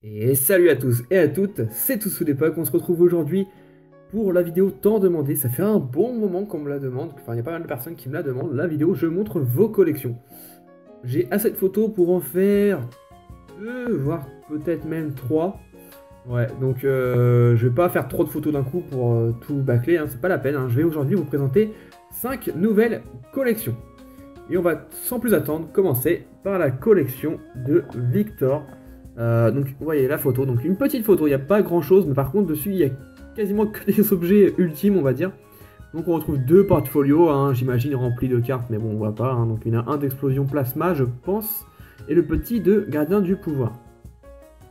Et salut à tous et à toutes, c'est Toussou d'époque, on se retrouve aujourd'hui pour la vidéo tant demandée. Ça fait un bon moment qu'on me la demande, enfin il y a pas mal de personnes qui me la demandent. La vidéo, je montre vos collections. J'ai assez de photos pour en faire deux, voire peut-être même trois. Ouais, donc je vais pas faire trop de photos d'un coup pour tout bâcler, hein, c'est pas la peine. Hein. Je vais aujourd'hui vous présenter 5 nouvelles collections. Et on va sans plus attendre commencer par la collection de Victor. Donc vous voyez la photo, donc une petite photo, il n'y a pas grand chose, mais par contre dessus il y a quasiment que des objets ultimes on va dire. Donc on retrouve deux portfolios, hein, j'imagine remplis de cartes, mais bon on voit pas, hein. Donc il y en a un d'explosion plasma je pense, et le petit de gardien du pouvoir.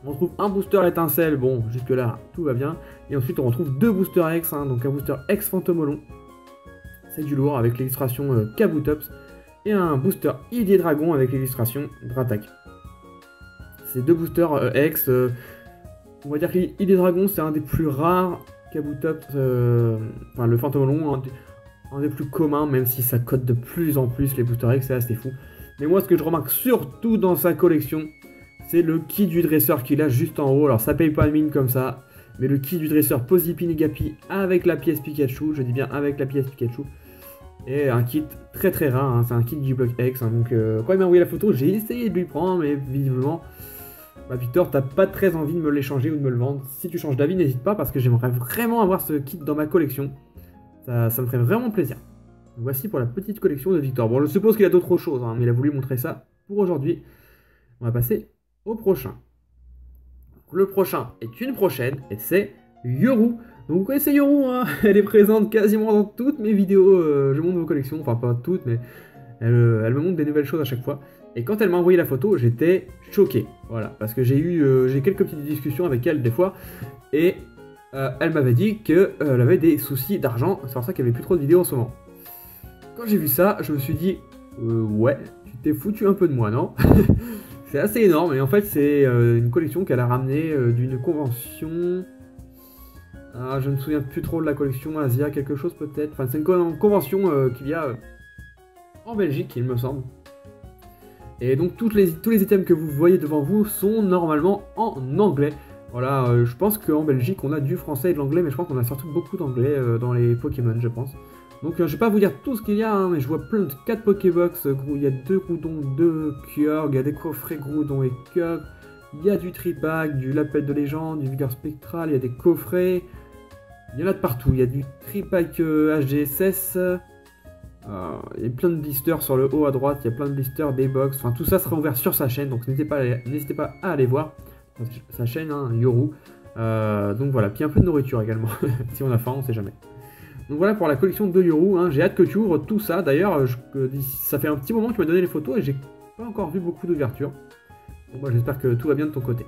On retrouve un booster étincelle, bon jusque là tout va bien, et ensuite on retrouve deux boosters X, hein, donc un booster X Fantomolon, c'est du lourd avec l'illustration Kabutops, et un booster Idée Dragon avec l'illustration Dratak. Ces deux boosters X, on va dire que l'Idée Dragon c'est un des plus rares, Kabutops, enfin le Fantomolon, un des plus communs, même si ça cote de plus en plus les boosters X, c'est assez fou. Mais moi ce que je remarque surtout dans sa collection, c'est le kit du dresseur qu'il a juste en haut. Alors ça paye pas de mine comme ça, mais le kit du dresseur Pozipi Negapi avec la pièce Pikachu, je dis bien avec la pièce Pikachu. Et un kit très très rare, hein, c'est un kit du bloc X, hein, donc quand il m'a envoyé la photo, j'ai essayé de lui prendre, mais visiblement, bah Victor, t'as pas très envie de me l'échanger ou de me le vendre. Si tu changes d'avis, n'hésite pas, parce que j'aimerais vraiment avoir ce kit dans ma collection. Ça me ferait vraiment plaisir. Donc, voici pour la petite collection de Victor. Bon, je suppose qu'il a d'autres choses, hein, mais il a voulu montrer ça pour aujourd'hui. On va passer au prochain. Donc, le prochain est une prochaine, et c'est Yoru. Donc vous connaissez Yoru, hein. Elle est présente quasiment dans toutes mes vidéos. Je montre vos collections, enfin pas toutes, mais elle me montre des nouvelles choses à chaque fois. Et quand elle m'a envoyé la photo, j'étais choqué. Voilà, parce que j'ai quelques petites discussions avec elle des fois. Et elle m'avait dit qu'elle avait des soucis d'argent. C'est pour ça qu'il n'y avait plus trop de vidéos en ce moment. Quand j'ai vu ça, je me suis dit, ouais, tu t'es foutu un peu de moi, non? C'est assez énorme. Et en fait, c'est une collection qu'elle a ramenée d'une convention. Ah, je ne me souviens plus trop de la collection Asia, quelque chose peut-être. Enfin, c'est une convention qu'il y a en Belgique, il me semble. Et donc tous les items que vous voyez devant vous sont normalement en anglais. Voilà, je pense qu'en Belgique on a du français et de l'anglais, mais je pense qu'on a surtout beaucoup d'anglais dans les Pokémon, je pense. Donc je vais pas vous dire tout ce qu'il y a, hein, mais je vois plein de 4 Pokébox, il y a 2 Groudon, 2 Kyogre, il y a des coffrets Groudon et Kyogre, il y a du Tripack, du Lapel de légende, du Vigor Spectral, il y a des coffrets, il y en a de partout, il y a du Tripack HGSS, il y a plein de blisters sur le haut à droite, il y a plein de blisters, des box, enfin tout ça sera ouvert sur sa chaîne, donc n'hésitez pas à aller voir sa chaîne, hein, Yoru. Donc voilà, puis un peu de nourriture également, si on a faim, on sait jamais. Donc voilà pour la collection de Yoru, hein. J'ai hâte que tu ouvres tout ça, d'ailleurs, ça fait un petit moment que tu m'as donné les photos et j'ai pas encore vu beaucoup d'ouverture. Donc moi j'espère que tout va bien de ton côté.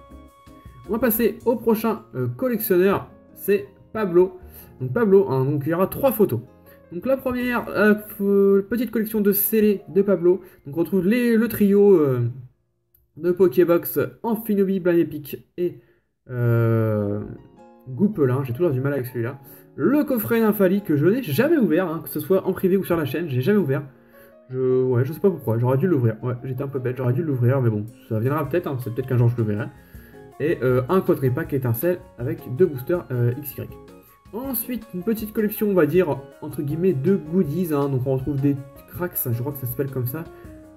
On va passer au prochain collectionneur, c'est Pablo. Donc Pablo, hein, donc il y aura 3 photos. Donc la première, petite collection de scellés de Pablo. Donc on retrouve le trio de Pokébox Amphinobi, Blanépic et Goupelin. J'ai toujours du mal avec celui-là. Le coffret Nymphali que je n'ai jamais ouvert, hein, que ce soit en privé ou sur la chaîne, j'ai jamais ouvert. Ouais, je sais pas pourquoi, j'aurais dû l'ouvrir. Ouais, j'étais un peu bête, j'aurais dû l'ouvrir, mais bon, ça viendra peut-être, hein, c'est peut-être qu'un jour je le verrai. Et un quadripack étincelle avec 2 boosters XY. Ensuite, une petite collection, on va dire, entre guillemets, de goodies. Hein. Donc on retrouve des cracks, je crois que ça s'appelle comme ça.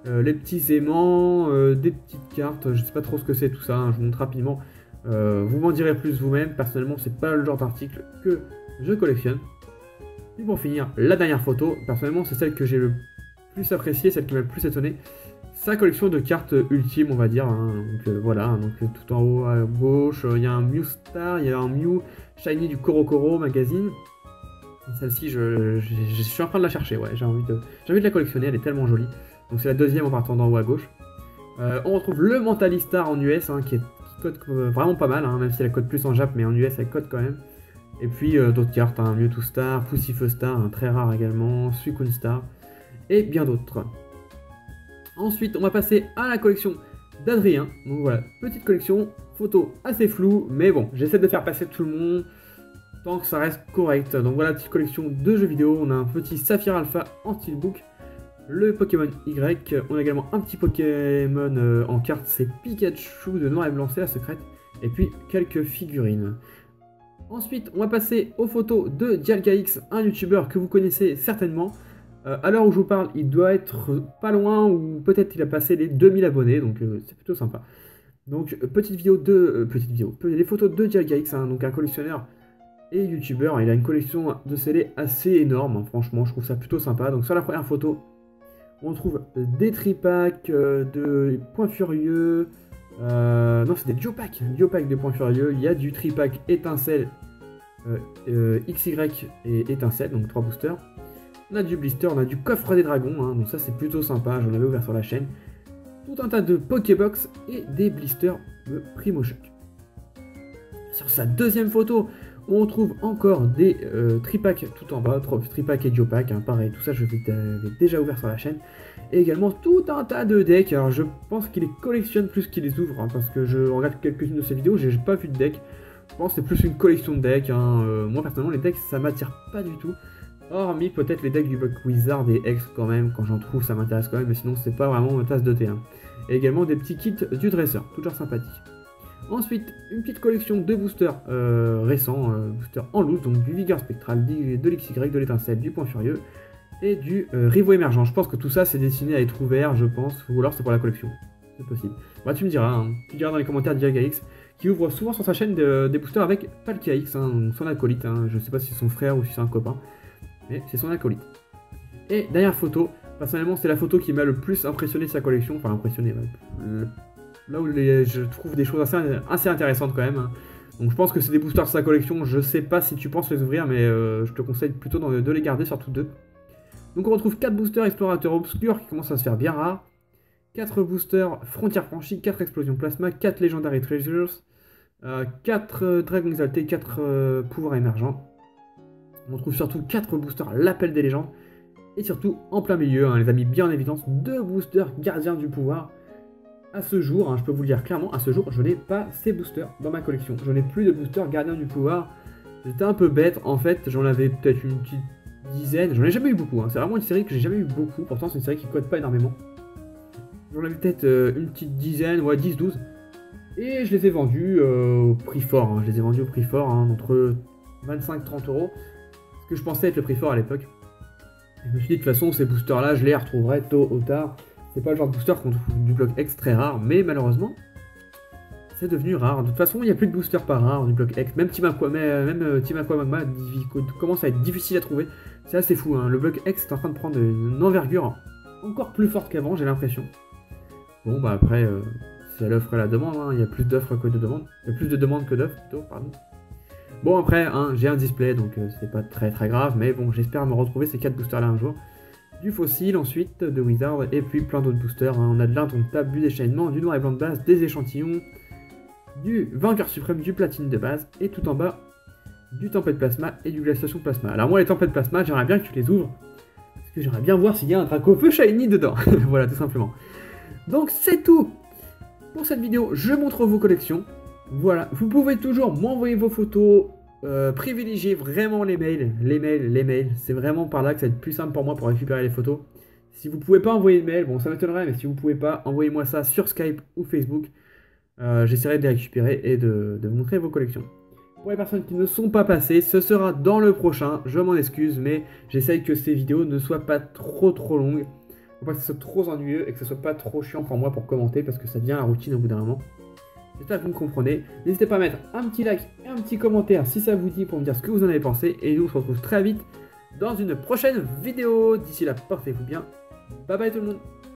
Les petits aimants, des petites cartes, je sais pas trop ce que c'est tout ça, hein, je vous montre rapidement. Vous m'en direz plus vous-même, personnellement c'est pas le genre d'article que je collectionne. Et pour finir, la dernière photo, personnellement c'est celle que j'ai le plus appréciée, celle qui m'a le plus étonné. Sa collection de cartes ultimes, on va dire. Hein. Donc voilà, donc tout en haut à gauche, il y a un Mew Star, il y a un Mew Shiny du Korokoro magazine. Celle-ci, je suis en train de la chercher, ouais, j'ai envie de la collectionner, elle est tellement jolie. Donc c'est la deuxième en partant d'en haut à gauche. On retrouve le Mentalistar en US, hein, qui code vraiment pas mal, hein, même si elle code plus en Jap, mais en US elle code quand même. Et puis d'autres cartes, hein, Mewtwo Star, Poussifeu Star, hein, très rare également, Suicune Star, et bien d'autres. Ensuite, on va passer à la collection d'Adrien. Donc voilà, petite collection, photo assez floue, mais bon, j'essaie de faire passer tout le monde tant que ça reste correct. Donc voilà, petite collection de jeux vidéo. On a un petit Saphir Alpha en steelbook, le Pokémon Y. On a également un petit Pokémon en carte, c'est Pikachu de Noir et Blanc, c'est la secrète. et puis quelques figurines. Ensuite, on va passer aux photos de DialgaX, un youtubeur que vous connaissez certainement. À l'heure où je vous parle, il doit être pas loin, ou peut-être il a passé les 2000 abonnés, donc c'est plutôt sympa. Donc, petite vidéo, les photos de DialgaX, hein, donc un collectionneur et youtubeur. Il a une collection de CD assez énorme, hein, franchement, je trouve ça plutôt sympa. Donc, sur la première photo, on trouve des tripacks, de Points Furieux. Non, c'est des Duopacks de Points Furieux. Il y a du tripack étincelle, XY et étincelle, donc 3 boosters. On a du blister, on a du coffre des dragons, hein, donc ça c'est plutôt sympa, j'en avais ouvert sur la chaîne. Tout un tas de Pokébox et des blisters de Primo Shock. Sur sa deuxième photo, on trouve encore des tripacks tout en bas, tripack et Duopack, hein, pareil, tout ça je l'avais déjà ouvert sur la chaîne. Et également tout un tas de decks, alors je pense qu'il les collectionne plus qu'il les ouvre, hein, parce que je regarde quelques-unes de ses vidéos, j'ai pas vu de deck. Je pense que c'est plus une collection de decks, hein. Moi personnellement les decks ça m'attire pas du tout. Hormis peut-être les decks du Block Wizard et X quand même, quand j'en trouve ça m'intéresse quand même, mais sinon c'est pas vraiment ma tasse de thé. Hein. Et également des petits kits du dresseur, toujours sympathique. Ensuite, une petite collection de boosters récents, boosters en loose, donc du Vigueur Spectral, de l'XY, de l'étincelle, du Point Furieux et du Rivaux Émergent. Je pense que tout ça c'est destiné à être ouvert, je pense, ou alors c'est pour la collection. C'est possible. Bah, tu me diras, hein. Tu diras dans les commentaires DialgaX, qui ouvre souvent sur sa chaîne des boosters avec PalkiaX, hein, son acolyte. Hein. Je sais pas si c'est son frère ou si c'est un copain. Mais c'est son acolyte. Et dernière photo, personnellement c'est la photo qui m'a le plus impressionné de sa collection, enfin impressionné, là où je trouve des choses assez intéressantes quand même. Hein. Donc je pense que c'est des boosters de sa collection, je sais pas si tu penses les ouvrir, mais je te conseille plutôt de les garder, surtout 2. Donc on retrouve 4 boosters explorateurs obscurs qui commencent à se faire bien rares, 4 boosters frontières franchies, 4 explosions plasma, 4 Legendary Treasures, 4 dragons exaltés, 4 pouvoirs émergents. On trouve surtout 4 boosters l'appel des légendes. Et surtout, en plein milieu, hein, les amis, bien en évidence, 2 boosters gardiens du pouvoir. À ce jour, hein, je peux vous le dire clairement, à ce jour, je n'ai pas ces boosters dans ma collection. Je n'ai plus de boosters gardiens du pouvoir. C'était un peu bête, en fait, j'en avais peut-être une petite dizaine. J'en ai jamais eu beaucoup, hein. C'est vraiment une série que j'ai jamais eu beaucoup. Pourtant, c'est une série qui code pas énormément. J'en avais peut-être une petite dizaine, ouais, 10-12. Et je les ai vendus au prix fort. Hein. Je les ai vendus au prix fort, hein, entre 25-30 euros. Ce que je pensais être le prix fort à l'époque. Je me suis dit de toute façon ces boosters là je les retrouverai tôt ou tard. C'est pas le genre de booster qu'on trouve du bloc X très rare, mais malheureusement c'est devenu rare. De toute façon il n'y a plus de booster par rare du bloc X. Même Team Aqua Magma commence à être difficile à trouver. C'est assez fou, hein. Le bloc X est en train de prendre une envergure encore plus forte qu'avant, j'ai l'impression. Bon bah après c'est l'offre et la demande, hein. Il y a plus d'offres que de demandes. Il y a plus de demandes que d'offres plutôt, pardon. Bon après, hein, j'ai un display, donc c'est pas très grave, mais bon, j'espère me retrouver ces 4 boosters là un jour. Du fossile ensuite, de Wizard, et puis plein d'autres boosters. Hein. On a de l'indomptable, du déchaînement, du noir et blanc de base, des échantillons, du vainqueur suprême, du platine de base, et tout en bas, du tempête plasma et du glaciation plasma. Alors moi les tempêtes plasma, j'aimerais bien que tu les ouvres, parce que j'aimerais bien voir s'il y a un Draco feu shiny dedans. Voilà, tout simplement. Donc c'est tout pour cette vidéo, je montre vos collections. Voilà, vous pouvez toujours m'envoyer vos photos, privilégiez vraiment les mails, c'est vraiment par là que ça va être plus simple pour moi pour récupérer les photos. Si vous pouvez pas envoyer de mail, bon ça m'étonnerait, mais si vous pouvez pas, envoyez-moi ça sur Skype ou Facebook, j'essaierai de les récupérer et de vous montrer vos collections. Pour les personnes qui ne sont pas passées, ce sera dans le prochain, je m'en excuse, mais j'essaye que ces vidéos ne soient pas trop longues, faut pas que ce soit trop ennuyeux et que ce soit pas trop chiant pour moi pour commenter, parce que ça devient la routine au bout d'un moment. J'espère que vous me comprenez. N'hésitez pas à mettre un petit like et un petit commentaire si ça vous dit pour me dire ce que vous en avez pensé. Et nous on se retrouve très vite dans une prochaine vidéo. D'ici là, portez-vous bien. Bye bye tout le monde.